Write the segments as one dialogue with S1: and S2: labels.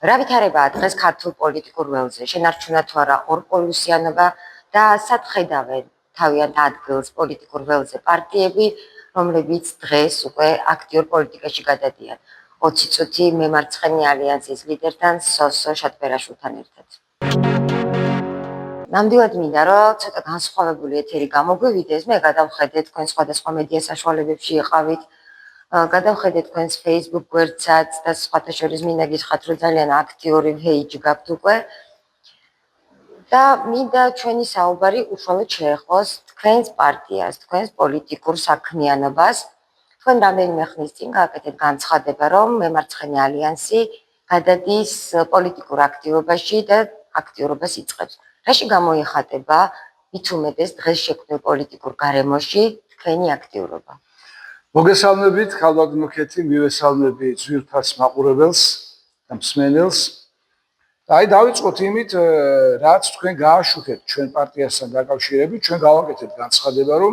S1: რა ვითარებაა დღეს ქართულ პოლიტიკურ ველზე? შენარჩუნდა თუ არა ორპოლუსიანობა და სად ხედავენ თავიანთ ადგილს პოლიტიკურ ველზე პარტიები, რომლებიც დღეს უკვე აქტიურ პოლიტიკაში გადადიან? 20 წუთი მემარცხენე ალიანსის ლიდერთან სოსო შატბერაშვილთან ერთად. ნამდვილად მინდა რომ ცოტა განსხვავებული ეთერი გამოგვივიდეს, მე გადავხედე თქვენ სხვადასხვა მედია საშუალებებში იყავით, გადავხედე თქვენს Facebook გვერდსაც და სხვათა შორის მინდა გითხრათ რომ ძალიან აქტიური page გაქვთ უკვე და მინდა ჩვენი საუბარი უშუალოდ შეეხოს თქვენს პარტიას, თქვენს პოლიტიკურ საქმიანობას. თქვენ რამდენიმე ხნის წინ გააკეთეთ განცხადება, რომ მემარცხენე ალიანსი გადადის პოლიტიკურ აქტივობაში და აქტიურობას იწყებს. რაში გამოიხატება მით უმეტეს დღეს შექმნილ პოლიტიკურ გარემოში თქვენი აქტიურობა?
S2: მოგესალმებით, ქალბატონო მოკეთი, მივესალმები ძვირფას მაყურებელს და მსმენელს. აი დავიწყოთ იმით, რაც თქვენ გააშუქეთ ჩვენ პარტიასთან დაკავშირებით, ჩვენ გავაკეთეთ განცხადება, რომ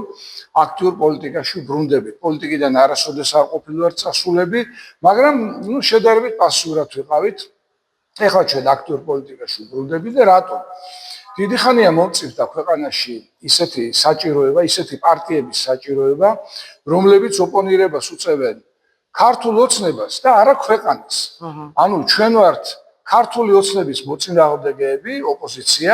S2: აქტიურ პოლიტიკაში ბრუნდებით. პოლიტიკიდან არასოდეს არ ყოფილვართ წასულები, მაგრამ შედარებით პასიურად ვიყავით. ეხლა ჩვენ აქტიურ პოლიტიკაში ბრუნდებით და რატომ? დიდი ხანია მომწიფდა ქვეყანაში ისეთი საჭიროება, ისეთი პარტიების საჭიროება, რომლებიც ოპონირებას უწევენ ქართულ ოცნებას და არა ქვეყანას. ანუ ჩვენ ვართ ქართული ოცნების მოწინააღმდეგეები, ოპოზიცია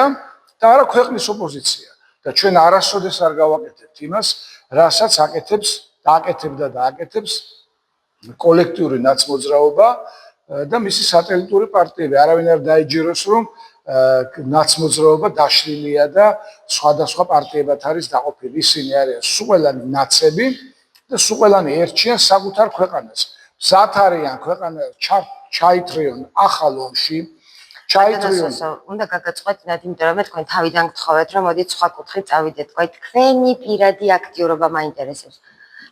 S2: და არა ქვეყნის ოპოზიცია. და ჩვენ არასოდეს არ გავაკეთებთ იმას, რასაც აკეთებს და აკეთებდა და აკეთებს კოლექტიური ნაცმოძრაობა და მისი სატელიტური პარტიები. არავინ არ დაიჯეროს, რომ ნაცმოძრაობა დაშლილია და სხვადასხვა პარტიებად არის დაყოფილი. ისინი არიან სულელანი ნაცები და სულელანი ერჩიან საკუთარ ქვეყანას. მზად არიან ქვეყანა ჩაითრიონ ახალ ომში.
S1: ჩაითრიონ. უნდა გაგაწყვეტინათ, იმიტომ რომ მე თქვენ თავიდან გთხოვეთ, რომ მოდით სხვა კუთხით წავიდეთ. თქვენი პირადი აქტიურობა მაინტერესებს.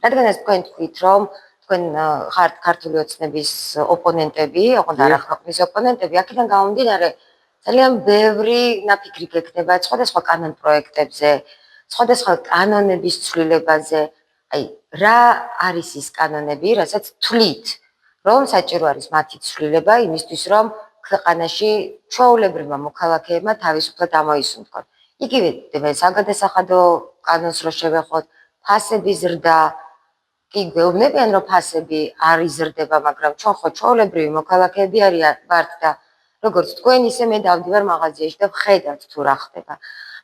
S1: რადგანაც თქვენ თქვით, რომ თქვენ ხართ ქართული ოცნების ოპონენტები, ოღონდ არა ქვეყნის ოპონენტები, აქედან გამომდინარე ძალიან ბევრი ნაფიქრი გექნება სხვადასხვა კანონ პროექტებზე, სხვადასხვა კანონების ცვლილებაზე. აი, რა არის ის კანონები, რასაც თვლით, რომ საჭირო არის მათი ცვლილება იმისთვის, რომ ქვეყანაში ჩვეულებრივმა მოქალაქეებმა თავისუფლად ამოისუნთქონ. იგივე საგადასახადო კანონს რო შევეხოთ, ფასების ზრდა, კი გვეუბნებიან, რომ ფასები არ იზრდება, მაგრამ ჩვენ ხო ჩვეულებრივი მოქალაქეები ვართ და როგორც თქვენ ისე მე დავდივარ მაღაზიაში და ვხედავთ თუ რა ხდება.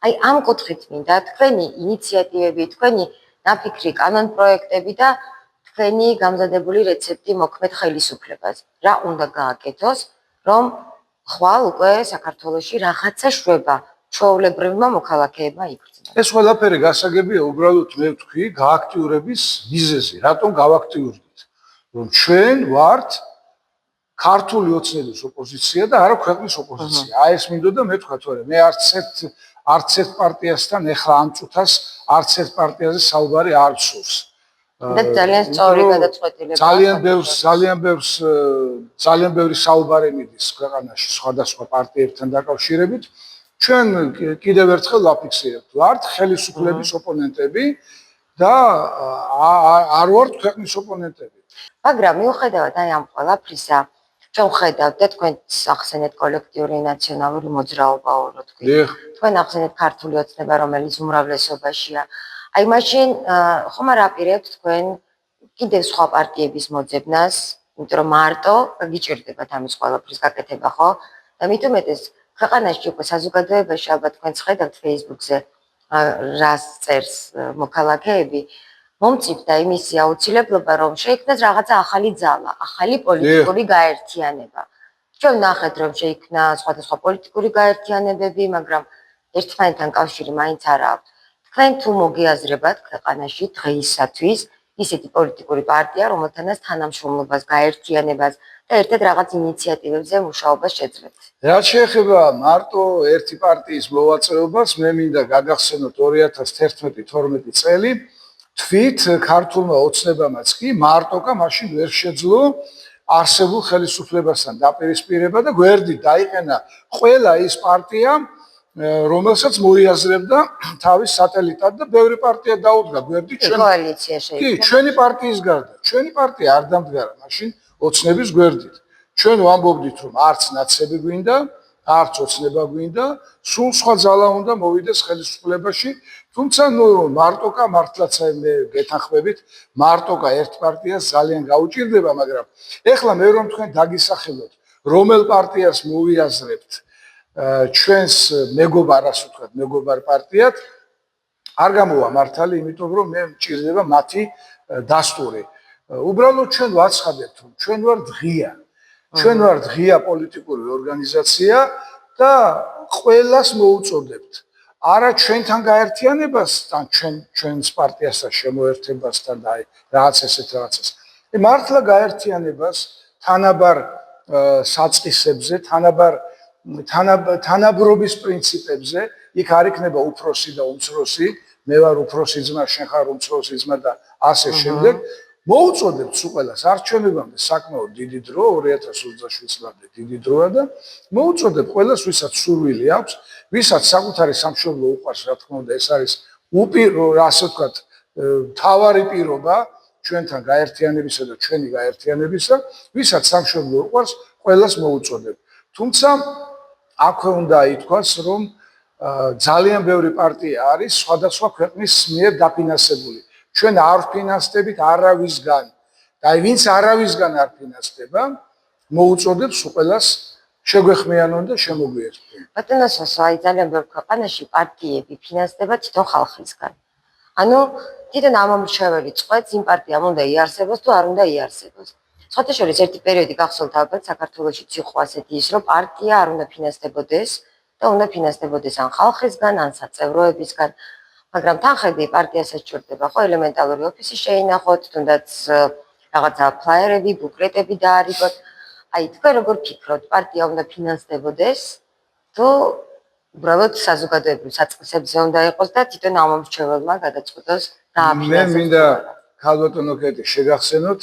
S1: აი ამ კუთხით მინდა თქვენი ინიციატივები, თქვენი ნაფიქრი კანონ პროექტები და თქვენი გამზადებული რეცეპტი მოქმედ ხელისუფლებას. რა უნდა გააკეთოს, რომ ხვალ უკვე საქართველოში რაღაცა შვება ჩვეულებრივმა მოქალაქეებმა იგრძნოს.
S2: ეს ყველაფერი გასაგებია, უბრალოდ მე ვთქვი, გააქტიურების მიზეზი. რატომ გავაქტიურდით? რომ ჩვენ ვართ ქართული ოცნების ოპოზიცია და არა ქვეყნის ოპოზიცია. აი ეს მინდოდა მე თქვა, თორე მე არც ერთ პარტიასთან ეხლა ამ წუთას არც ერთ პარტიაზე საუბარი არ ვსურს.
S1: და ძალიან სწორი გადაწყვეტილება.
S2: ძალიან ბევრი საუბარი მიდის ქვეყანაში სხვადასხვა პარტიებთან დაკავშირებით. ჩვენ კიდევ ერთხელ ვაფიქსირებთ, ვართ ხელისუფლების ოპონენტები და არ ვართ ქვეყნის ოპონენტები.
S1: მაგრამ მიუხედავად აი ამ ყველაფრისა, ჩვენ ვხედავთ და თქვენ ახსენეთ კოლექტიური ნაციონალური მოძრაობა, რო თქვით. თქვენ ახსენეთ ქართული ოცნება, რომელიც უმრავლესობაშია. აი მაშინ ხომ არ აპირებთ თქვენ კიდევ სხვა პარტიების მოძებნას, იმიტომ რომ მარტო გიჭირდებათ ამის ყველაფრის გაკეთება, ხო? და მით უმეტეს ქვეყანაში უკვე საზოგადოებაში ალბათ თქვენ ხედავთ Facebook-ზე რას წერს მოქალაქეები, მომწიფდა იმისი აუცილებლობა, რომ შეიქმნას რაღაცა ახალი ძალა, ახალი პოლიტიკური გაერთიანება. ჩვენ ვნახეთ, რომ შეიქმნა სხვადასხვა პოლიტიკური გაერთიანებები, მაგრამ ერთმანეთთან კავშირი მაინც არ აქვს. თქვენ თუ მოგიაზრებათ ქვეყანაში დღეისათვის ისეთი პოლიტიკური პარტია, რომელთანაც თანამშრომლობას, გაერთიანებას და ერთად რაღაც ინიციატივებზე მუშაობას შეძლებთ.
S2: რაც შეეხება მარტო ერთი პარტიის მოვაწეობას, მე მინდა გაგახსენოთ 2011-12 წელი თვით ქართულმა ოცნებამაც კი მარტოკა მაშინ ვერ შეძლო არსებულ ხელისუფლებასთან დაპირისპირება და გვერდით დაიყენა ყველა ის პარტია, რომელსაც მოიაზრებდა თავის სატელიტად და ბევრი პარტია დაუდგა გვერდით
S1: კოალიცია შეიქმნა.
S2: კი, ჩვენი პარტიის გარდა, ჩვენი პარტია არ დამდგარა მაშინ ოცნების გვერდით. ჩვენ ვამბობდით, რომ არც ნაცები გვინდა, არც ოცნება გვინდა, სულ სხვა ძალა უნდა მოვიდეს ხელისუფლებაში, თუმცა მარტოკა მართლაც მე გეთანხმებით, მარტოკა ერთ პარტიას ძალიან გაუჭირდება, მაგრამ ეხლა მე რომ თქვენ დაგისახელოთ, რომელ პარტიას მოვიაზრებთ ჩვენს მეგობარას ვთქვათ, მეგობარ პარტიად, არ გამოვა მართალი, იმიტომ რომ მე მჭირდება მათი დასტური. უბრალოდ ჩვენ ვაცხადებთ, რომ ჩვენ ვართ ღია. ჩვენ ვართ ღია პოლიტიკური ორგანიზაცია და ყველას მოუწოდებთ. არა ჩვენთან გაერთიანებასთან, ჩვენს პარტიასთან შემოერთებასთან და რაღაც ესეთ რაღაცას. მართლა გაერთიანებას თანაბარ საწყისებზე, თანაბრობის პრინციპებზე, იქ არ იქნება უფროსი და უმცროსი, მე ვარ უფროსი ძმა, შენ ხარ უმცროსი ძმა და ასე შემდეგ. მოუწოდებთ სულ ყველას არჩევნებამდე საკმაოდ დიდი დრო 2027 წლამდე დიდი დროა და მოუწოდებთ ყველას ვისაც სურვილი აქვს ვისაც საკუთარი სამშობლო უყვარს რა თქმა უნდა ეს არის ასე ვთქვათ თავარი პირობა ჩვენთან გაერთიანებისა და ჩვენი გაერთიანებისა ვისაც სამშობლო უყვარს ყველას მოუწოდებთ თუმცა აქვე უნდა ითქვას რომ ძალიან ბევრი პარტია არის სხვადასხვა ქვეყნის მიერ დაფინანსებული ჩვენ არ ფინანსდებით არავისგან და ვინც არავისგან არ ფინანსდება მოუწოდებს ყველას შეგვეხმიანონ და შემოგვიერთონ.
S1: ბატონო სოსო, აი ძალიან ბევრ ქვეყანაში პარტიები ფინანსდება თვითონ ხალხისგან. ანუ თვითონ ამომრჩეველი წყვეტს იმ პარტიამ უნდა იარსებოს თუ არ უნდა იარსებოს. სხვათა შორის ერთი პერიოდი გახსოვთ ალბათ საქართველოში იყო ასეთი ის რომ პარტია არ უნდა ფინანსდებოდეს და უნდა ფინანსდებოდეს ან ხალხისგან ან საწევროებისგან. მაგრამ თანხები პარტიასაც ჭირდება ხო ელემენტარული ოფისი შეინახოთ, თუნდაც რაღაცა ფლაიერები, ბუკლეტები დაარიგოთ. აი თქვენ როგორ ფიქრობთ, პარტია უნდა ფინანსდებოდეს თუ უბრალოდ საზოგადოებრივ საწყისებზე უნდა იყოს და თვითონ ამომრჩეველმა გადაწყვეტოს რა აფინანსებს?
S2: მე მინდა ქალბატონო კეტი შეგახსენოთ,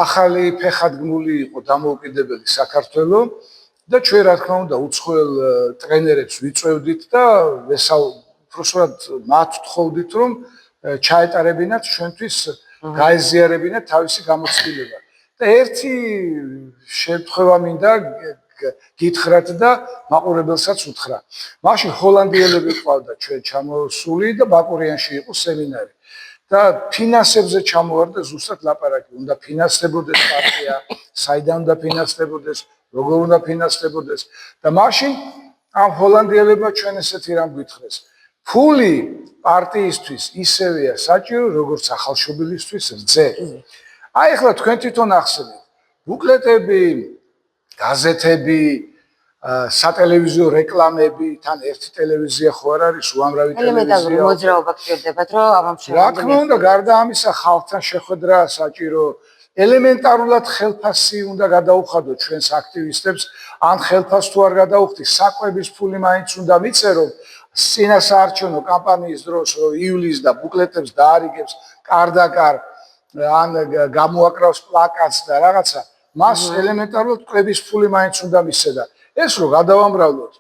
S2: ახალი ფეხადგმული იყო დამოუკიდებელი საქართველო და ჩვენ რა თქმა უნდა უცხოელ ტრენერებს ვიწევდით და უბრალოდ მათ ვთხოვდით რომ ჩაეტარებინათ ჩვენთვის გაეზიარებინათ თავისი გამოცდილება. და ერთი შემთხვევა მინდა გითხრათ და მაყურებელსაც უთხრა. მაშინ ჰოლანდიელები ყავდა ჩვენ ჩამოსული და ბაკურიანში იყო სემინარი. და ფინანსებზე ჩამოვარდა ზუსტად ლაპარაკი, უნდა ფინანსდებოდეს პარტია, საიდან უნდა ფინანსდებოდეს, როგორ უნდა ფინანსდებოდეს და მაშინ ამ ჰოლანდიელებმა ჩვენ ესეთი რამ გითხრეს. ფული პარტიისთვის ისევეა საჭირო, როგორც ახალშობილისთვის რძე. აი ახლა თქვენ თვითონ ახსენეთ ბუკლეტები, გაზეთები, სატელევიზიო რეკლამები, თან ერთი ტელევიზია ხო არ არის, უამრავი ტელევიზია.
S1: ელემენტარული მოძრაობა გჭირდებათ, რომ ამომრჩეველმა.
S2: რა თქმა უნდა, გარდა ამისა, ხალხთან შეხვედრა საჭირო. ელემენტარულად ხელფასი უნდა გადაუხადოთ ჩვენს აქტივისტებს, ან ხელფას თუ არ გადაუხდით, საკვების ფული მაინც უნდა მიწერო. წინასაარჩევნო კამპანიის დროს იulis და ბუკლეტებს დაარიგებს კარდაკარ ან გამოაკრავს პლაკატს და რაღაცა მას ელემენტარულად კვების ფული მაინც უნდა მისცედა ეს რო გადავამრავლოთ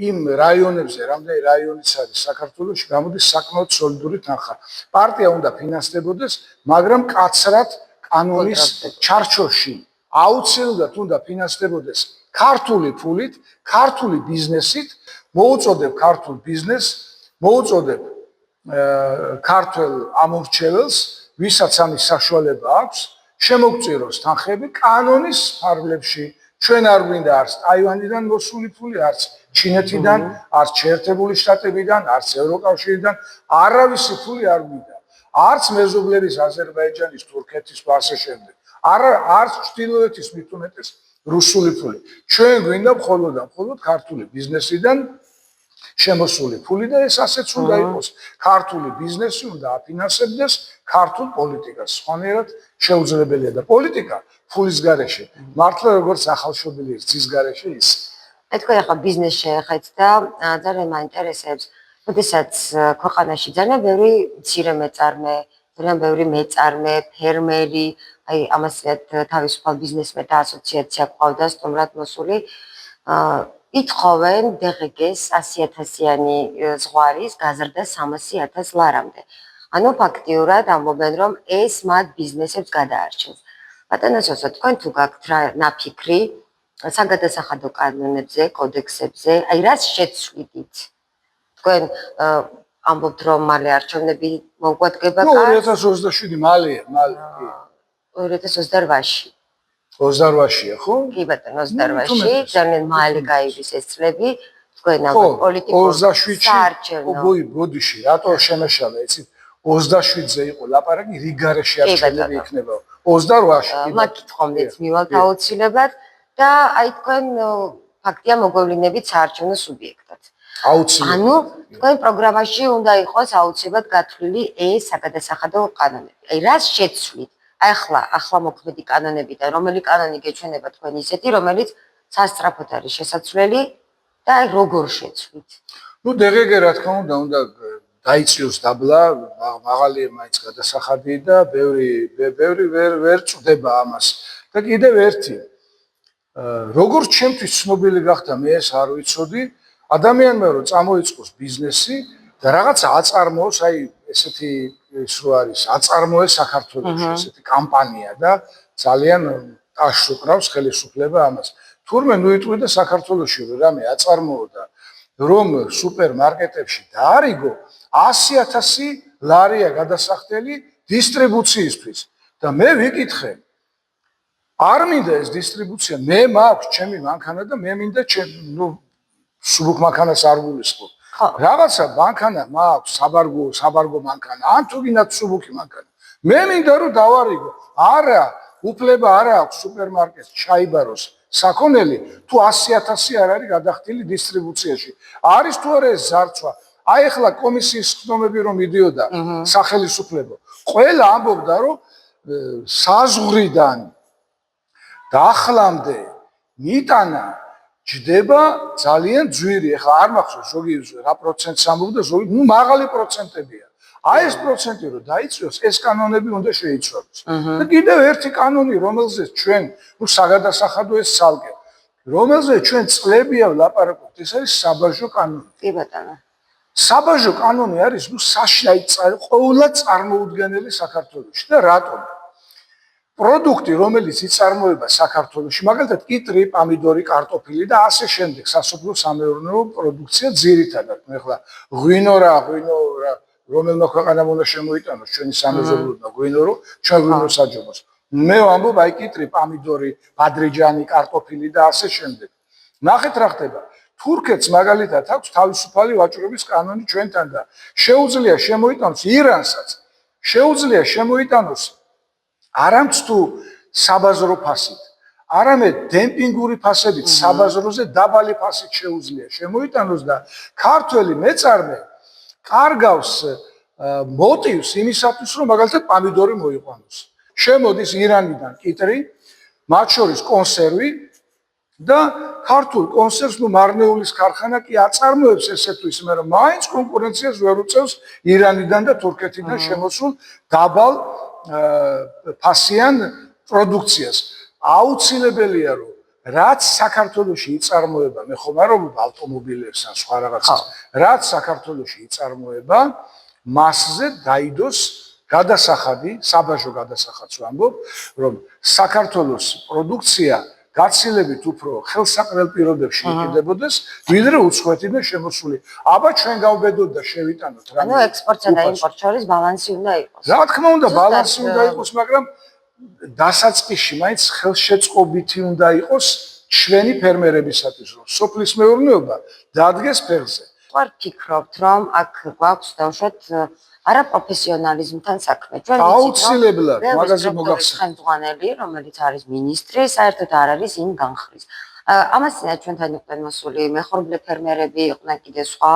S2: იმ რაიონებზე რამდენი რაიონიც არის საქართველოში გამოდის საკმაოდ სოლიდური თანხა პარტია უნდა ფინანსდებოდეს მაგრამ კაცრად კანონის ჩარჩოში აუცილებლად უნდა ფინანსდებოდეს ქართული ფულით ქართული ბიზნესით მოუწოდებ ქართულ ბიზნესს მოუწოდებ ქართულ ამორჩეველს ვისაც ამის საშუალება აქვს შემოგწიროს თანხები კანონის ფარგლებში ჩვენ არ გვინდა არც ტაივანიდან მოსული ფული არც ჩინეთიდან არც შეერთებული შტატებიდან არც ევროკავშირიდან არავისი ფული არ გვინდა არც მეზობლების აზერბაიჯანის თურქეთის და ასე შემდეგ არც ჩრდილოეთის მით უმეტეს რუსული ფული ჩვენ გვინდა მხოლოდ ქართული ბიზნესიდან შემოსული ფული და ეს ასეც უნდა იყოს ქართული ბიზნესი უნდა აფინანსებდეს ქართულ პოლიტიკას სხვანაირად შეუძლებელია და პოლიტიკა ფულის გარეშე მართლა როგორც ახალშობილი რძის გარეშე ის
S1: თქვენ ახლა ბიზნესს შეეხეთ და ძალიან მაინტერესებს როდესაც ქვეყანაში ძალიან ბევრი მცირე მეწარმე ძალიან ბევრი მეწარმე ფერმერი აი ამასეთ თავისუფალ ბიზნესმენთა ასოციაცია ყავდა სტუმრად მოსული ითხოვენ DGG-ს 100.000-იანი ზღვარის გაზრდა 300.000 ლარამდე. ანუ ფაქტიურად ამბობენ, რომ ეს მათ ბიზნესებს გადაარჩენს. ბატონოსო, თქვენ თუ გაქვთ რა ნაფიქრი საგადასახადო კანონებზე, კოდექსებზე, აი რას შეცვლით? თქვენ ამბობთ რომ მალე არჩევნები მოგვადგება
S2: ნუ 2027 მალეა, მალე.
S1: 2028-ში.
S2: 28-ია, ხო?
S1: კი ბატონო, 28-ში ძალიან მალე გაივის ეს წლები. თქვენ ამ პოლიტიკურ
S2: 27-ში ბოდიში, რატო შემეშალა, იცით? 27-ზე იყო ლაპარაკი, რიგარეში არჩევნები იქნება. 28-ში.
S1: მაგ კითხვამდეც მივალთ აუცილებლად და აი თქვენ ფაქტია მოგვევლინებით საარჩევნო სუბიექტად.
S2: აუცილებლად.
S1: ანუ თქვენ პროგრამაში უნდა იყოს აუცილებლად გათვლილი ეს საგადასახადო კანონები. აი რას შეცვლით? აი ახლა მოქმედი კანონები და რომელი კანონი გეჩვენება თქვენ ისეთი, რომელიც სასწრაფოდ არის შესაძლებელი და აი როგორ შეცვლით?
S2: ნუ დეგეგე რა თქმა უნდა დაიწიოს დაბლა, მაღალი მაინც გადასახადი და ბევრი ვერ წვდება ამას. და კიდევ ერთი როგორც ჩემთვის ცნობილი გახდა, მე ეს არ ვიცოდი, ადამიანმა რომ წამოიწყოს ბიზნესი და რაღაც აწარმოოს, აი ესეთი ის რო არის, აწარმოეს საქართველოში ესეთი კამპანია და ძალიან ტაშს უკრავს ხელისუფლება ამას. თურმე ნუ იტყვი და საქართველოში რომ რამე აწარმოო და რომ სუპერმარკეტებში დაარიგო 100,000 ლარია გადასახდელი დისტრიბუციისთვის და მე ვიკითხე არ მინდა ეს დისტრიბუცია, მე მაქვს ჩემი მანქანა და მე მინდა ნუ სუბუქ მანქანას არ გულისხმობ. რაღაცა მანქანა მაქვს, საბარგო მანქანა, ან თუ გინდათ სუბუქი მანქანა. მე მინდა რომ დავარიგო. არა, უფლება არ აქვს სუპერმარკეტს ჩაიბაროს საქონელი, თუ 100,000 არ არის გადახდილი დისტრიბუციაში. არის თუ არა ეს ზარცვა? აი ახლა კომისიის ხდომები რომ მიდიოდა სახელისუფლებო, ყველა ამბობდა რომ საზღვრიდან დახლამდე მიტანა ჯდება ძალიან ძვირი. ახლა არ მახსოვს ზოგი რა პროცენტს ამბობდა, ზოგი ნუ მაღალი პროცენტებია. აი ეს პროცენტი რომ დაიწიოს, ეს კანონები უნდა შეიცვალოს. და კიდევ ერთი კანონი, რომელზეც ჩვენ ნუ საგადასახადო ეს ცალკე, რომელზეც ჩვენ წლებია ვლაპარაკობთ, ეს არის საბაჟო კანონი.
S1: კი ბატონო.
S2: საბაჟო კანონი არის ნუ ყოვლა წარმოუდგენელი საქართველოში და რატომ? პროდუქტი, რომელიც იწარმოება საქართველოში, მაგალითად კიტრი, პამიდორი, კარტოფილი და ასე შემდეგ, სასოფლო-სამეურნეო პროდუქცია ძირითადად. ახლა ღვინო რა, რომელმა ქვეყანამ უნდა შემოიტანოს ჩვენი სამეზობლოება ღვინო, ჩვენ ღვინოს აჯობოს. მე ვამბობ აი კიტრი, პამიდორი, ბადრიჯანი, კარტოფილი და ასე შემდეგ. ნახეთ რა ხდება. თურქეთს მაგალითად აქვს თავისუფალი ვაჭრობის კანონი ჩვენთან და შეუძლია შემოიტანოს ირანსაც. შეუძლია შემოიტანოს არამც თუ საბაზრო ფასით, არამედ დემპინგური ფასებით საბაზროზე დაბალი ფასით შეუძლია შემოიტანოს და ქართველი მეწარმე კარგავს მოტივს იმისათვის, რომ მაგალითად პამიდორი მოიყვანოს. შემოდის ირანიდან კიტრი, მათ შორის კონსერვი და ქართულ კონსერვს ნუ მარნეულის ქარხანა კი აწარმოებს ესეთვის, მაგრამ მაინც კონკურენციას ვერ უწევს ირანიდან და თურქეთიდან შემოსულ დაბალ ფასიან პროდუქციას. აუცილებელია რომ რაც საქართველოში იწარმოება, მე ხომ არ ვამბობ ავტომობილებს ან სხვა რაღაცას, რაც საქართველოში იწარმოება, მასზე დაიდოს გადასახადი, საბაჟო გადასახადს ვამბობ, რომ საქართველოს პროდუქცია გაცილებით უფრო ხელსაყრელ პირობებში იყიდებოდეს, ვიდრე უცხოეთიდან შემოსული. აბა ჩვენ გავბედოთ და შევიტანოთ რა.
S1: ანუ ექსპორტსა და იმპორტს შორის ბალანსი უნდა იყოს.
S2: რა თქმა უნდა, ბალანსი უნდა იყოს, მაგრამ დასაწყისში მაინც ხელშეწყობითი უნდა იყოს ჩვენი ფერმერებისათვის, რომ სოფლის მეურნეობა დადგეს ფეხზე.
S1: ვარ ფიქრობთ, რომ აქ გვაქვს დავუშვათ არაპროფესიონალიზმთან საქმე. ჩვენ
S2: აუცილებლად მაგაზე მოგახსენე.
S1: ხელმძღვანელი, რომელიც არის მინისტრი, საერთოდ არ არის იმ განხრის. ამასთანავე ჩვენთან იყვნენ მოსული მეხორბლე ფერმერები, იყვნენ კიდე სხვა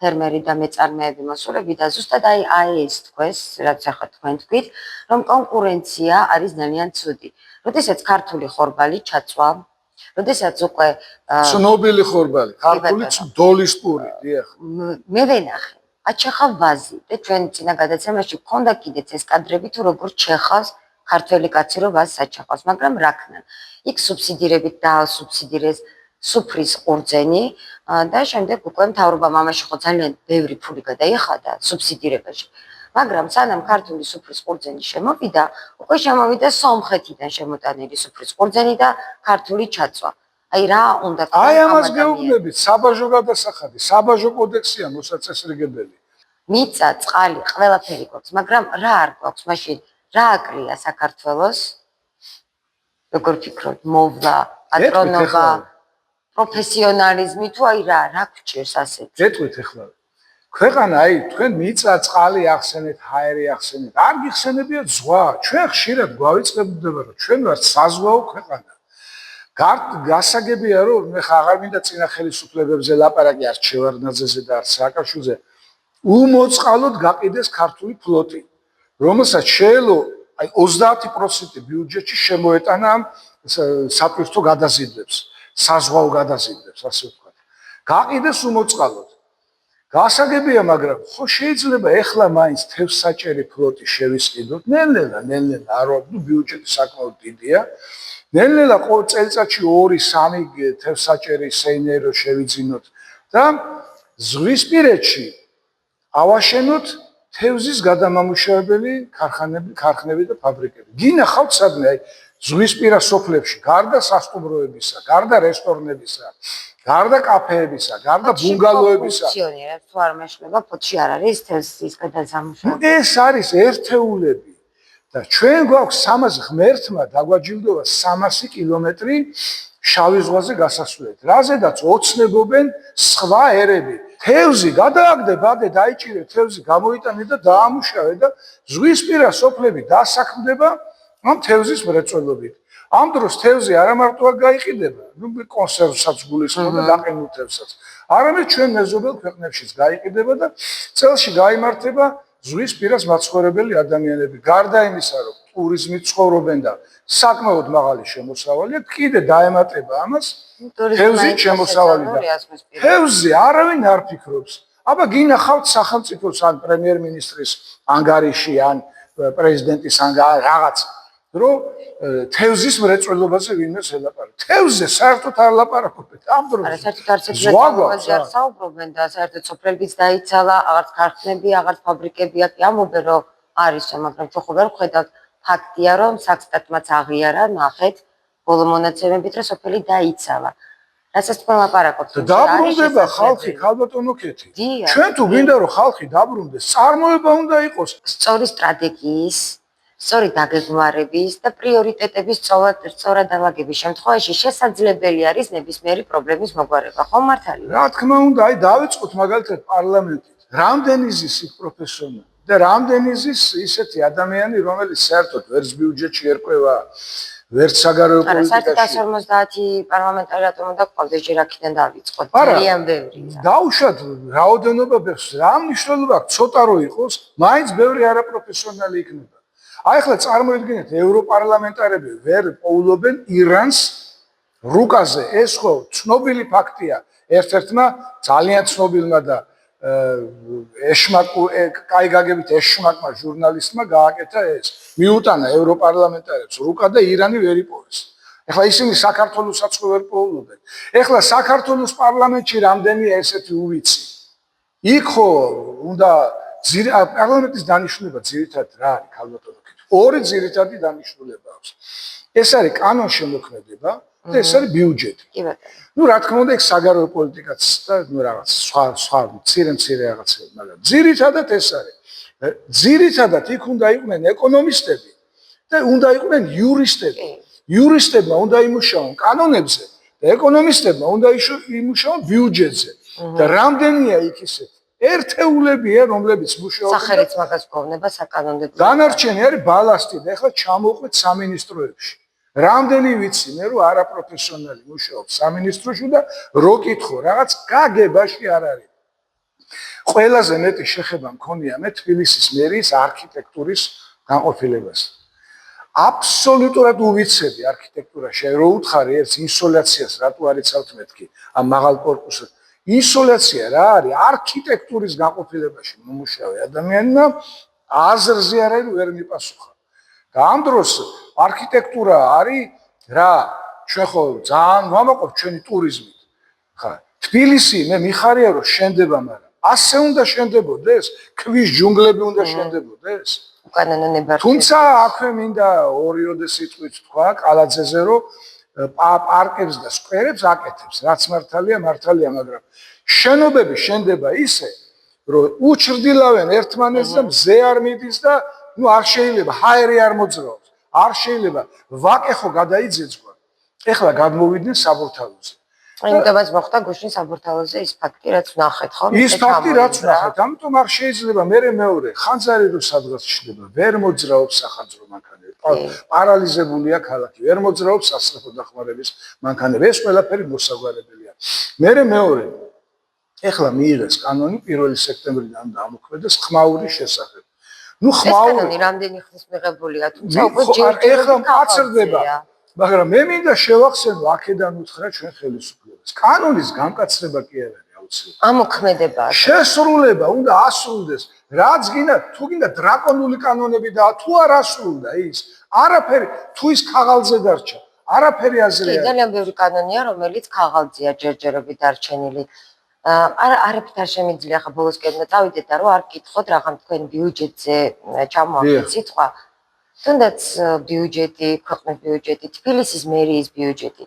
S1: ფერმერი და მეწარმეები მოსულები და ზუსტად აი ეს თქვენს, რაც ახლა თქვენ თქვით, რომ კონკურენცია არის ძალიან ცუდი. როდესაც ქართული ხორბალი ჩაწვა, როდესაც უკვე
S2: ცნობილი ხორბალი, ქართული დოლის პური, დიახ.
S1: მე ვენახე აჩეხავ ვაზი და ჩვენ წინა გადაცემაში გქონდა კიდეც ეს კადრები თუ როგორ ჩეხავს ქართველი კაცი რომ ვაზს აჩეხავს, მაგრამ რა ქნან. იქ სუბსიდირებით დაასუბსიდირეს სუფრის ყურძენი და შემდეგ უკვე მთავრობამ ამაში ხო ძალიან ბევრი ფული გადაიხადა სუბსიდირებაში. მაგრამ სანამ ქართული სუფრის ყურძენი შემოვიდა, უკვე შემოვიდა სომხეთიდან შემოტანილი სუფრის ყურძენი და ქართული ჩაწვა. აი რა უნდა თქვა
S2: აი ამას გეუბნებით, საბაჟო გადასახადი, საბაჟო კოდექსია მოსაწესრიგებელი.
S1: მიწა, წყალი, ყველაფერი გვაქვს, მაგრამ რა არ გვაქვს მაშინ? რა აკლია საქართველოს? როგორ ფიქრობთ, მოვლა, პატრონობა, პროფესიონალიზმი თუ აი რა გჭირს ასეთ?
S2: გეტყვით ახლა. ქვეყანა აი თქვენ მიწა, წყალი ახსენეთ, ჰაერი ახსენეთ. არ გიხსენებიათ ზღვა. ჩვენ ხშირად გვავიწყებდება რომ ჩვენ ვართ საზღვაო ქვეყანა. გასაგებია რომ მე აღარ მინდა წინა ხელისუფლებებზე ლაპარაკი არ ჩევარდნაძეზე და არ სააკაშვილზე. უმოწყალოდ გაყიდეს ქართული ფლოტი, რომელსაც შეელო აი 30% ბიუჯეტში შემოეტანა ამ სატვირთო გადაზიდვებს, საზღვაო გადაზიდვებს, ასე ვთქვათ. გაყიდეს უმოწყალოდ. გასაგებია, მაგრამ ხო შეიძლება ეხლა მაინც თევზსაჭერი ფლოტი შევისყიდოთ, ნელ-ნელა, არო ბიუჯეტი საკმაოდ დიდია. ნელ-ნელა ყოველ წელიწადში 2-3 თევზსაჭერი სეინერო შევიძინოთ და ზღვისპირეთში ავაშენოთ თევზის გადამამუშავებელი ქარხნები და ფაბრიკები. გინახავთ სადმე აი ზღვისპირა სოფლებში, გარდა სასტუმროებისა, გარდა რესტორნებისა, გარდა კაფეებისა, გარდა ბუნგალოებისა.
S1: ფუნქციონირებს თუ არ მეშლება, ფოთში არ არის თევზის გადამამუშავებელი.
S2: ეს არის ერთეულები. და ჩვენ გვაქვს 300 ღმერთმა დაგვაჯილდოვა 300 კილომეტრი შავი ზღვაზე გასასვლელად. რაზედაც ოცნებობენ სხვა ერები. თევზი გადააგდე, ბადე დაიჭირე, თევზი გამოიტანე და დაამუშავე და ზღვისპირა სოფლები დასაქმდება ამ თევზის მრეწველობით. ამ დროს თევზი არა მარტო არ გაიყიდება, კონსერვსაც გულისხმობ და დაყინულ თევზსაც. არამედ ჩვენ მეზობელ ქვეყნებშიც გაიყიდება და წელში გაიმართება ზღვისპირას მაცხოვრებელი ადამიანები. გარდა იმისა, რომ ტურიზმით ცხოვრობენ და საკმაოდ მაღალი შემოსავალია, კიდე დაემატება ამას თევზით შემოსავალი და თევზზე არავინ არ ფიქრობს. აბა გინახავთ სახელმწიფოს ან პრემიერ-მინისტრის ანგარიში ან პრეზიდენტის რაღაც, რომ თევზის მრეწველობაზე ვინმეს ელაპარაკებს. თევზზე საერთოდ არ ლაპარაკობენ. ამ დროს
S1: არა, საერთოდ არც მრეწველობაზე არ საუბრობენ და საერთოდ სოფლებიც დაიცალა, აღარც ქარხნები, აღარც ფაბრიკები აქ ამობენ, რომ არისო, მაგრამ ჩვენ ხო ვერ ვხედავთ ფაქტია, რომ საქსტატმაც აღიარა, ნახეთ, ბოლო მონაცემებით, რომ სოფელი დაიცალა. რასაც თქვენ ლაპარაკობთ,
S2: დაბრუნდება ხალხი, ქალბატონო კეთი. ჩვენ თუ გვინდა რომ ხალხი დაბრუნდეს, წარმოება უნდა იყოს
S1: სწორი სტრატეგიის, სწორი დაგეგმარების და პრიორიტეტების სწორად დალაგების შემთხვევაში შესაძლებელი არის ნებისმიერი პრობლემის მოგვარება. ხო მართალია?
S2: რა თქმა უნდა, აი დავიწყოთ მაგალითად პარლამენტით. რამდენი ზის იქ პროფესიონალი და რამდენი ზის ისეთი ადამიანი, რომელიც საერთოდ ვერც ბიუჯეტში ერკვევა, ვერც საგარეო პოლიტიკაში.
S1: არა, 150 პარლამენტარი რატომ უნდა გყავდეს, ჯერ აქედან დავიწყოთ. ძალიან ბევრია.
S2: დაუშვათ რაოდენობა ბევრს, რა მნიშვნელობა აქვს, ცოტა რო იყოს, მაინც ბევრი არაპროფესიონალი იქნება. აი ახლა წარმოიდგინეთ, ევროპარლამენტარები ვერ პოულობენ ირანს რუკაზე. ეს ხო ცნობილი ფაქტია. ერთ-ერთმა ძალიან ცნობილმა და კაი გაგებით ეშმაკმა ჟურნალისტმა გააკეთა ეს. მიუტანა ევროპარლამენტარებს რუკა და ირანი ვერ იპოვეს. ეხლა ისინი საქართველოსაც ვერ პოულობენ. ეხლა საქართველოს პარლამენტში რამდენია ესეთი უვიცი. იქ ხო უნდა პარლამენტის დანიშნულება ძირითადად რა არის ქალბატონო? ორი ძირითადი დანიშნულება აქვს. ეს არის კანონშემოქმედება და ეს არის ბიუჯეტი.
S1: კი ბატონო.
S2: ნუ რა თქმა უნდა, ეს საგარეო პოლიტიკაც და ნუ რაღაც სხვა მცირე რაღაცები, მაგრამ ძირითადად ეს არის. ძირითადად იქ უნდა იყვნენ ეკონომისტები და უნდა იყვნენ იურისტები. იურისტებმა უნდა იმუშაონ კანონებზე და ეკონომისტებმა უნდა იმუშაონ ბიუჯეტზე. და რამდენია იქ ისეთი ერთეულებია, რომლებიც მუშაობენ.
S1: სახელიც მაგას გვოვნება საკანონმდებლო.
S2: დანარჩენი არის ბალასტი და ეხლა ჩამოვყვეთ სამინისტროებში. რამდენი ვიცი მე რომ არაპროფესიონალი მუშაობს სამინისტროში და რო კითხო, რაღაც გაგებაში არ არის. ყველაზე მეტი შეხება მქონია მე თბილისის მერიის არქიტექტურის განყოფილებას. აბსოლუტურად უვიცები არქიტექტურაში. რო უთხარი ერთ ინსოლაციას რატო არიცავთ მეთქი ამ მაღალ კორპუსზე. ინსოლაცია რა არის არქიტექტურის განყოფილებაში მომუშავე ადამიანმა აზრზე ვერ მიპასუხა. და ამ დროს არქიტექტურა არის რა ჩვენ ხო ძალიან ვამაყობთ ჩვენი ტურიზმით. ხა თბილისი მე მიხარია რომ შენდება, მაგრამ ასე უნდა შენდებოდეს, ქვის ჯუნგლები უნდა შენდებოდეს.
S1: უკანონო ნებართვი.
S2: თუმცა აქვე მინდა ორიოდე სიტყვით თქვა კალაძეზე, რომ პარკებს და სკვერებს აკეთებს, რაც მართალია, მაგრამ შენობები შენდება ისე, რომ უჩრდილავენ ერთმანეთს და მზე არ მიდის და არ შეიძლება ჰაერი არ მოძრაობს, არ შეიძლება ვაკე ხო გადაიძეძვა. ეხლა გადმოვიდნენ საბურთალოზე.
S1: იმიტომაც მოხდა გუშინ საბურთალოზე ის ფაქტი, რაც ვნახეთ, ხო?
S2: ის ფაქტი რაც ვნახეთ, ამიტომ არ შეიძლება მეორე ხანძარი რო სადღაც ჩნდება, ვერ მოძრაობს სახანძრო მანქანები. პარალიზებულია ქალაქი, ვერ მოძრაობს სასწრაფო დახმარების მანქანები. ეს ყველაფერი მოსაგვარებელია. მეორე ეხლა მიიღეს კანონი 1 სექტემბრიდან დამოქმედდეს ხმაურის შესახებ.
S1: ხმაური რამდენი ხნის მიღებულია, თუმცა უკვე
S2: ეხლა მკაცრდება. მაგრამ მე მინდა შევახსენო აქედან უთხრა ჩვენ ხელისუფლებას. კანონის გამკაცრება კი არ არის აუცილებელი.
S1: ამოქმედება.
S2: შესრულება უნდა ასრულდეს. რაც გინდა, თუ გინდა დრაკონული კანონები და თუ არ ასრულდა ის, არაფერი თუ ის ქაღალდზე დარჩა, არაფერი აზრი არ.
S1: ძალიან ბევრი კანონია, რომელიც ქაღალდზეა ჯერჯერობით დარჩენილი. არაფერ არ შემიძლია ხა ბოლოსკენ წავიდეთ და რომ არ გკითხოთ რაღაც თქვენ ბიუჯეტზე ჩამოაყენეთ სიტყვა. თუნდაც ბიუჯეტი, ქვეყნის ბიუჯეტი, თბილისის მერიის ბიუჯეტი.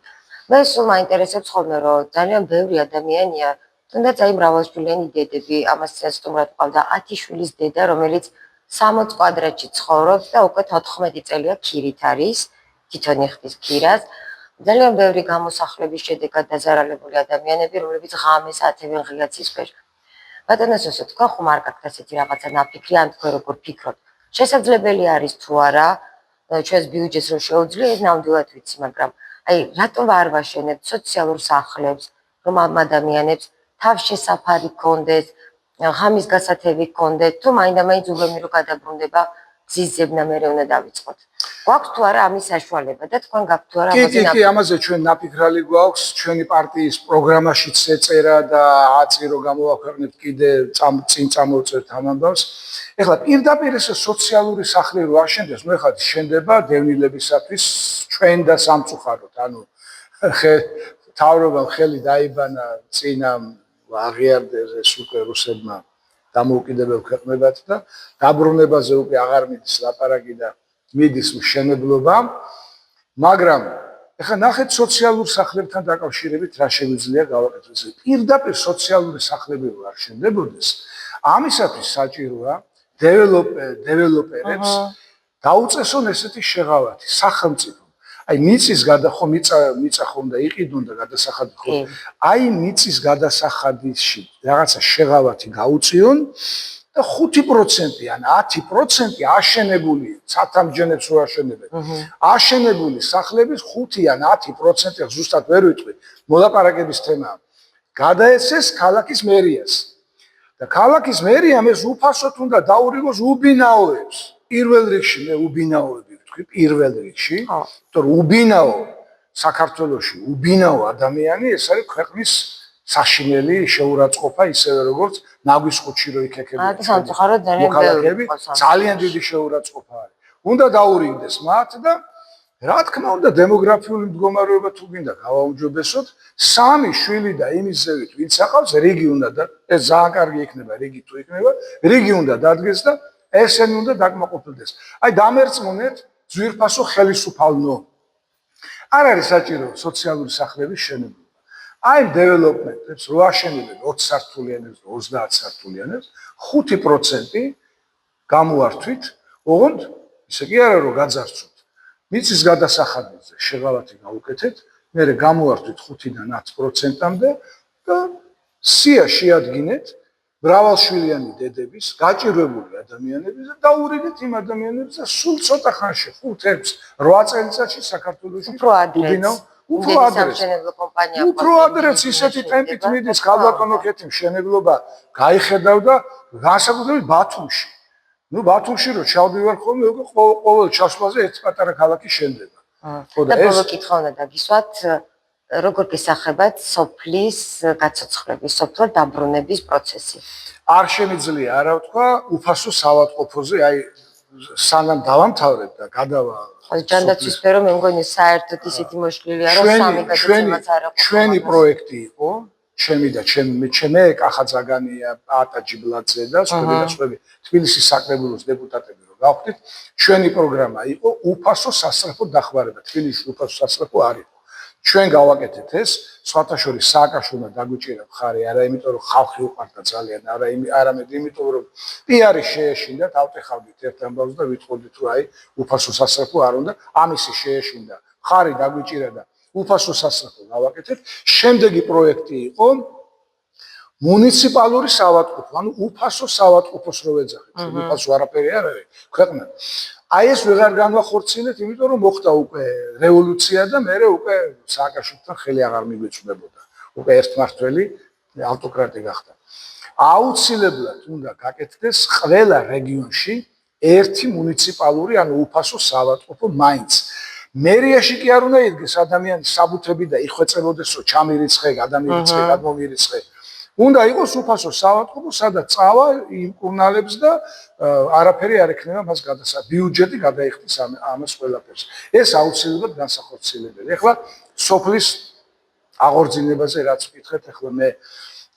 S1: მე სულ მაინტერესებს ხოლმე რომ ძალიან ბევრი ადამიანია, თუნდაც აი მრავალშვილიანი დედები, ამასაც სტუმრად ყავდა 10 შვილის დედა, რომელიც 60 კვადრატში ცხოვრობს და უკვე 14 წელია ქირით არის, თვითონ იხდის ქირას. ძალიან ბევრი გამოსახლების შედეგად დაზარალებული ადამიანები, რომლებიც ღამეს ათევენ ღიაცის ქვეშ. ბატონოსო, თქვა ხომ არ გაქვთ ასეთი რაღაცა ნაფიქრი, ან თქვენ როგორ ფიქრობთ? შესაძლებელი არის თუ არა ჩვენს ბიუჯეტს რომ შეუძლია, ეს ნამდვილად ვიცი, მაგრამ აი რატომ არ ვაშენებთ სოციალურ სახლებს, რომ ამ ადამიანებს თავშესაფარი გქონდეს, ღამის გასათევი გქონდეს, თუ მაინდა-მაინც უბემი რო გადაბრუნდება გზის ზებნა მერე უნდა დავიწყოთ. გვაქვს თუ არა ამის საშუალება და თქვენ გაქვთ თუ არა
S2: ამაზე კი, ამაზე ჩვენ ნაფიქრალი გვაქვს, ჩვენი პარტიის პროგრამაშიც ეწერა და აწირო გამოვაქვეყნებთ კიდე წინ წამოვწერთ ამ ამბავს. ეხლა პირდაპირ ეს სოციალური სახლი რო აშენდეს, ნუ ეხლა შენდება დევნილებისათვის ჩვენ და სამწუხაროდ, ანუ თავრობამ ხელი დაიბანა წინა აღიარდეს ეს უკვე რუსებმა დამოუკიდებელ ქვეყნებად და დაბრუნებაზე უკვე აღარ მიდის ლაპარაკი და მიდის მშენებლობა, მაგრამ ეხლა ნახეთ სოციალურ სახლებთან დაკავშირებით რა შეგვიძლია გავაკეთოთ. პირდაპირ სოციალური სახლები რო არ შენდებოდეს, ამისათვის საჭიროა დეველოპერებს დაუწესონ ესეთი შეღავათი სახელმწიფო. აი მიწის მიწა ხომ და იყიდონ და გადასახადი ხომ. აი მიწის გადასახადისში რაღაცა შეღავათი გაუწიონ და 5% ან 10% აშენებული, ცათამბჯენებს რო აშენებენ. აშენებული სახლების 5 ან 10% ზუსტად ვერ ვიტყვი, მოლაპარაკების თემაა. გადაეცეს ქალაქის მერიას. და ქალაქის მერიამ ეს უფასოდ უნდა დაურიგოს უბინაოებს. პირველ რიგში მე უბინაოები ვთქვი, პირველ რიგში, იმიტომ რომ უბინაო საქართველოში, უბინაო ადამიანი ეს არის ქვეყნის საშინელი შეურაცხყოფა, ისევე როგორც ნაგვის ხუთში რო იქეკებიან.
S1: სამწუხაროდ
S2: ძალიან დიდი შეურაცხყოფა არის. უნდა დაურიგდეს მათ და რა თქმა უნდა დემოგრაფიული მდგომარეობა თუ გინდა გავაუმჯობესოთ, 3 შვილი და იმის ზევით ვინც აყავს, რიგი უნდა და ეს ძალიან კარგი იქნება, რიგი თუ იქნება, რიგი უნდა დადგეს და ესენი უნდა დაკმაყოფილდეს. აი დამერწმუნეთ ძვირფასო ხელისუფალნო. არ არის საჭირო სოციალური სახლების შენება. აი დეველოპმენტებს რო აშენებენ 20 სართულიანებს და 30 სართულიანებს, 5% გამოართვით, ოღონდ ისე კი არა რომ გაძარცვოთ. მიწის გადასახადზე შეღავათი გავუკეთეთ, მერე გამოართვით 5-დან 10%-მდე და სია შეადგინეთ მრავალშვილიანი დედების, გაჭირვებული ადამიანების და დაურიგეთ იმ ადამიანებს და სულ ცოტა ხანში 5-8 წელიწადში საქართველოში უფრო ადრეც ისეთი ტემპით მიდის ქალბატონო ქეთი მშენებლობა გაიხედავ და განსაკუთრებით ბათუმში. ნუ ბათუმში რო ჩავდივარ ხოლმე, უკვე ყოველ ჩასვლაზე ერთი პატარა ქალაქი შენდება.
S1: და ბოლო კითხვა უნდა დაგისვათ, როგორ გესახებათ სოფლის გაცოცხლების, სოფლად დაბრუნების პროცესი?
S2: არ შემიძლია არა ვთქვა, უფასო საავადმყოფოზე, აი სანამ დავამთავრებ და გადავა
S1: ჯანდაცვის სფერო, მე მგონი საერთოდ ისეთი მოშლილია, რომ 3 გადაცემაც არ აქვს.
S2: ჩვენი პროექტი იყო ჩემი და ჩემე კახაძაგანია, ატა ჯიბლაძე და სხვები თბილისის საკრებულოს დეპუტატები რო გავხდით, ჩვენი პროგრამა იყო უფასო სასწრაფო დახმარება. თბილისში უფასო სასწრაფო არ იყო. ჩვენ გავაკეთეთ ეს, სხვათა შორის სააკაშვილმა დაგვიჭირა მხარი, არა იმიტომ რომ ხალხი უყვარდა ძალიან, არამედ იმიტომ რომ პიარი შეეშინდა, დავტეხავდით ერთ ამბავს და ვიტყოდით რომ აი უფასო სასწრაფო არ უნდა, ამისი შეეშინდა, მხარი დაგვიჭირა და უფასო სასწრაფო გავაკეთეთ. შემდეგი პროექტი იყო მუნიციპალური საავადმყოფო, ანუ უფასო საავადმყოფოს რო ვეძახით, უფასო არაფერი არ არის ქვეყნად. აი ეს ვეღარ განვახორციელეთ, იმიტომ რომ მოხდა უკვე რევოლუცია და მერე უკვე სააკაშვილთან ხელი აღარ მიგვეწვდებოდა. უკვე ერთმართველი ავტოკრატი გახდა. აუცილებლად უნდა გაკეთდეს ყველა რეგიონში ერთი მუნიციპალური, ანუ უფასო საავადმყოფო მაინც. მერიაში კი არ უნდა იდგეს ადამიანის საბუთები და იხვეწებოდესო ჩამირიცხე, გადამირიცხე, გადმომირიცხე. უნდა იყოს უფასო საავადმყოფო, სადაც წავა იმკურნალებს და არაფერი არ ექნება მას გადასა. ბიუჯეტი გადაიხდის ამას ყველაფერს. ეს აუცილებლად განსახორციელებელი. ეხლა სოფლის აღორძინებაზე რაც ვკითხეთ, ეხლა მე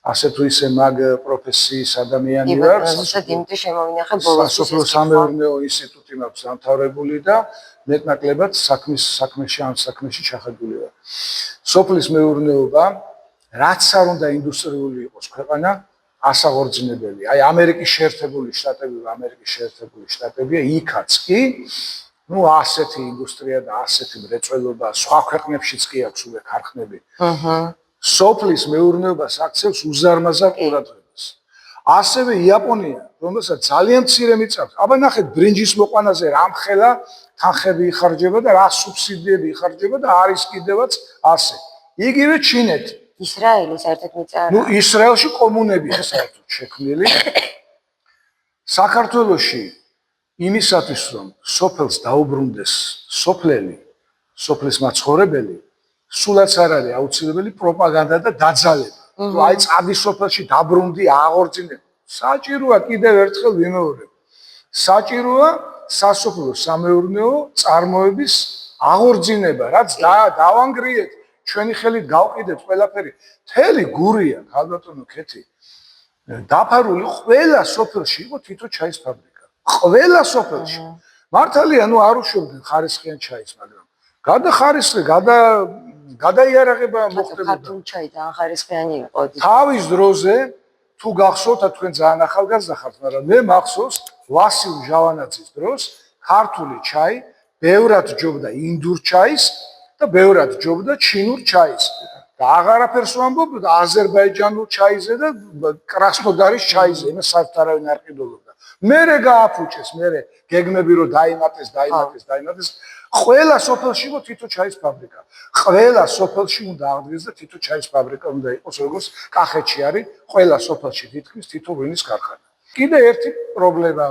S2: ასე თუ ისე მაგ პროფესიის ადამიანი ვარ.
S1: ზუსტად იმით შემოვინახე ბოლოს
S2: სასოფლო სამეურნეო ინსტიტუტი მაქვს დამთავრებული და მეტნაკლებად საქმეში ჩახებული ვარ. სოფლის მეურნეობა რაც არ უნდა ინდუსტრიული იყოს ქვეყანა, ასაღორძინებელი. აი ამერიკის შეერთებული შტატებია, იქაც კი, ასეთი ინდუსტრია და ასეთი მრეწველობა, სხვა ქვეყნებშიც კი აქვს უკვე ქარხნები. სოფლის მეურნეობას აქცევს უზარმაზარ ყურადღებას. ასევე იაპონია, რომელსაც ძალიან მცირე მიწავს. აბა ნახეთ, ბრინჯის მოყვანაზე რა მხელა თანხები იხარჯება და რა სუბსიდიები იხარჯება და არის კიდევაც ასე. იგივე ჩინეთი.
S1: ისრაელი საერთოდ მიწა.
S2: ისრაელში კომუნებია საერთოდ შექმნილი. საქართველოში იმისათვის რომ სოფელს დაუბრუნდეს სოფლელი, სოფლის მაცხოვრებელი, სულაც არ არის აუცილებელი პროპაგანდა და დაძალება. აი წადი სოფელში დაბრუნდი, აღორძინე. საჭიროა კიდევ ერთხელ ვიმეორებ. საჭიროა სასოფლო სამეურნეო წარმოების აღორძინება, რაც დავანგრიეთ. ჩვენი ხელით გავყიდეთ ყველაფერი. მთელი გურია, ქალბატონო ქეთი. დაფარული ყველა სოფელში იყო თითო ჩაის ფაბრიკა. ყველა სოფელში. მართალია, არ უშვებდნენ ხარისხიან ჩაის, მაგრამ გადახარისხე, გადაიარაღება მოხდებოდა.
S1: ქართული ჩაი და ხარისხიანი იყო.
S2: თავის დროზე თუ გახსოვთ, თქვენ ძალიან ახალგაზრდა ხართ, მაგრამ მე მახსოვს ვასილ ჟავანაძის დროს ქართული ჩაი ბევრად ჯობდა ინდურ ჩაის და ბევრად ჯობდა ჩინურ ჩაის. და აღარაფერს ვამბობ აზერბაიჯანულ ჩაიზე და კრასნოდარის ჩაიზე, იმას საერთოდ არავინ არ ყიდულობდა. მერე გააფუჭეს, მერე გეგმები რომ დაიმატეს. ყველა სოფელში იყო თითო ჩაის ფაბრიკა. ყველა სოფელში უნდა აღდგეს და თითო ჩაის ფაბრიკა უნდა იყოს, როგორც კახეთში არის, ყველა სოფელში თითქმის თითო ღვინის ქარხანა. კიდე ერთი პრობლემა,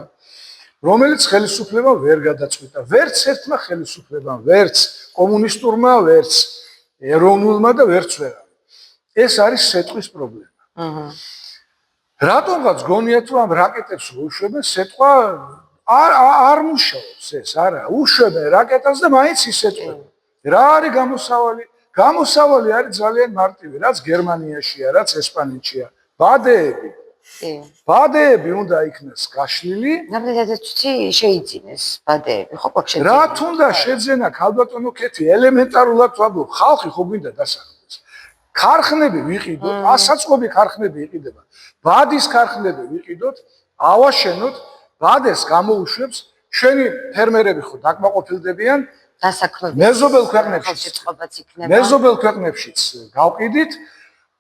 S2: რომელიც ხელისუფლებამ ვერ გადაწყვიტა. ვერც ერთმა ხელისუფლებამ, ვერც კომუნისტურმა, ვერც ეროვნულმა და ვერც ვერავ. ეს არის სეტყვის პრობლემა. რატომღაც გონიათ რომ ამ რაკეტებს უშვებენ, სეტყვა არ მუშაობს ეს, არა, უშვებენ რაკეტას და მაინც ისეტყვენ. რა არის გამოსავალი? გამოსავალი არის ძალიან მარტივი, რაც გერმანიაშია, რაც ესპანეთშია. ბადეები. ბადეები უნდა იქნას გაშლილი.
S1: ნამდვილად შეიძინეს ბადეები, ხო პოქშე.
S2: რა თუნდა შეძენა ქალბატონო ქეთი, ელემენტარულად ვამბობ, ხალხი ხო გვინდა დასახლდეს. ქარხნები ვიყიდოთ, ასაწყობი ქარხნები იყიდება. ბადის ქარხნები ვიყიდოთ, ავაშენოთ, ბადეს გამოუშვებს, ჩვენი ფერმერები ხო დაკმაყოფილდებიან
S1: დასაქმებად.
S2: მეზობელ ქვეყნებშიც გავყიდით.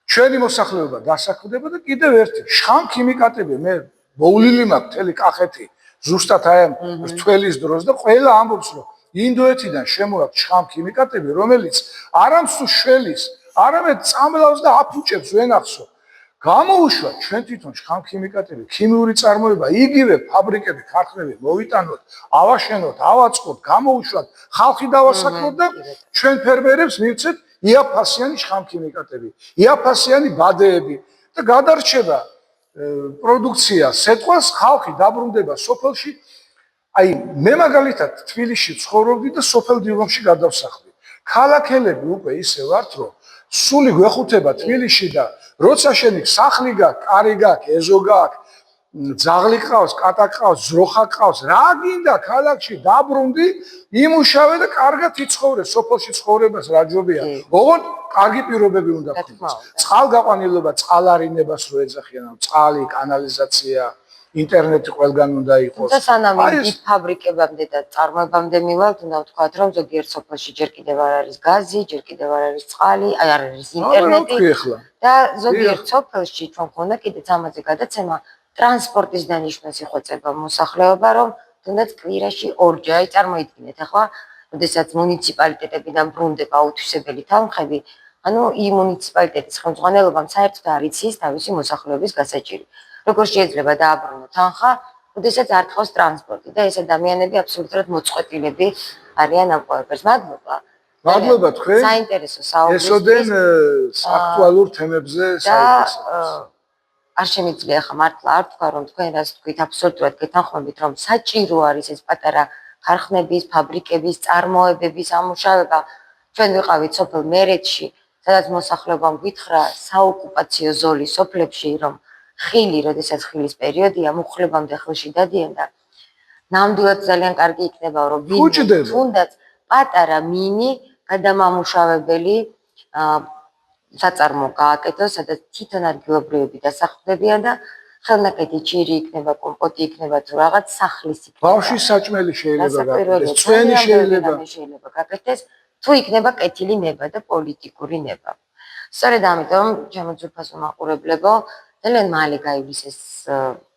S2: ჩვენი მოსახლეობა დასაქმდება და კიდევ ერთი შხამქიმიკატები მე მოვლილი მაქვს მთელი კახეთი ზუსტად აი ამ რთველის დროს და ყველა ამბობს რომ ინდოეთიდან შემოაქვს შხამქიმიკატები რომელიც არამსუ შველის არამედ წამლავს და აფუჭებს ვენახსო გამოუშვა ჩვენ თვითონ შხამქიმიკატები ქიმიური წარმოება იგივე ფაბრიკები ქარხნები მოვიტანოთ ავაშენოთ ავაწყოთ გამოუშვათ ხალხი დავასაქმოთ და ჩვენ ფერმერებს მივცეთ იაფასიანი შხამქიმიკატები, იაფასიანი ბადეები და გადარჩება პროდუქცია, სეტყვას ხალხი დაბრუნდება სოფელში. აი მე მაგალითად თბილისში ცხოვრობდი და სოფელ დილომში გადავსახლდი. ქალაქელები უკვე ისე ვართ, რომ სული გვეხუთება თბილისში და როცა შენი სახლი გაქვს, კარი გაქვს, ეზო გაქვს, ძაღლი ყავს, კატა ყავს, ძროხა ყავს, რა გინდა ქალაქში დაბრუნდი, იმუშავე და კარგად იცხოვრე, სოფელში ცხოვრებას რა ჯობია. ოღონდ კარგი პირობები უნდა გქონდეს. წყალგაყვანილობა, წყალარინებას რო ეძახიან, წყალი, კანალიზაცია, ინტერნეტი ყველგან უნდა იყოს.
S1: და სანამ იმ ფაბრიკებამდე და წარმოებამდე მივალთ, უნდა ვთქვათ, რომ ზოგიერთ სოფელში ჯერ კიდევ არ არის გაზი, ჯერ კიდევ არ არის წყალი, არ არის ინტერნეტი. და ზოგიერთ სოფელში ჩვენ გქონდა კიდეც ამაზე გადაცემა ტრანსპორტის დანიშვნას იხვეწება მოსახლეობა, რომ თუნდაც კვირაში ორჯერ, აი წარმოიდგინეთ ახლა, როდესაც მუნიციპალიტეტებიდან ბრუნდება უთვისებელი თანხები, ანუ იმ მუნიციპალიტეტის ხელმძღვანელობამ საერთოდ არ იცის თავისი მოსახლეობის გასაჭირი. როგორ შეიძლება დააბრუნო თანხა, როდესაც არ თხოვს ტრანსპორტი და ეს ადამიანები აბსოლუტურად მოწყვეტილები არიან ამ ყველაფერს.
S2: მადლობა თქვენ.
S1: საინტერესო საუბრისთვის.
S2: ესოდენ აქტუალურ თემებზე საუბრობთ.
S1: არ შემიძლია ხა მართლა არ თქვა რომ თქვენ რაც თქვით აბსოლუტურად გეთანხმებით რომ საჭირო არის ეს პატარა ქარხნების, ფაბრიკების, წარმოებების ამუშავება. ჩვენ ვიყავით სოფელ მერეთში, სადაც მოსახლეობამ გითხრა საოკუპაციო ზოლის სოფლებში რომ ხილი, როდესაც ხილის პერიოდია, მუხლებამდე ხელში დადიან და ნამდვილად ძალიან კარგი იქნება რომ ვინმე თუნდაც პატარა მინი გადამამუშავებელი საწარმო გააკეთოს, სადაც თვითონ ადგილობრივები დასახლდებიან და ხელნაკეთი ჭირი იქნება, კომპოტი იქნება თუ რაღაც სახლის იქნება.
S2: ბავშვის საჭმელი შეიძლება გაკეთდეს, წვენი
S1: შეიძლება გაკეთდეს, თუ იქნება კეთილი ნება და პოლიტიკური ნება. სწორედ ამიტომ, ჩემო ძვირფასო მაყურებლებო, ძალიან მალე გაივლის ეს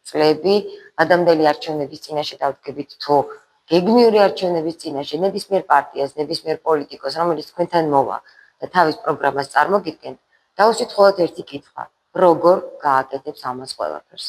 S1: წლები, ადამიანური არჩევნების წინაშე დავდგებით თუ გეგმიური არჩევნების წინაშე, ნებისმიერ პარტიას, ნებისმიერ პოლიტიკოს, რომელიც თქვენთან მოვა და თავის პროგრამას წარმოგიდგენთ, დაუსვით მხოლოდ ერთი კითხვა: როგორ გააკეთებს ამას ყველაფერს?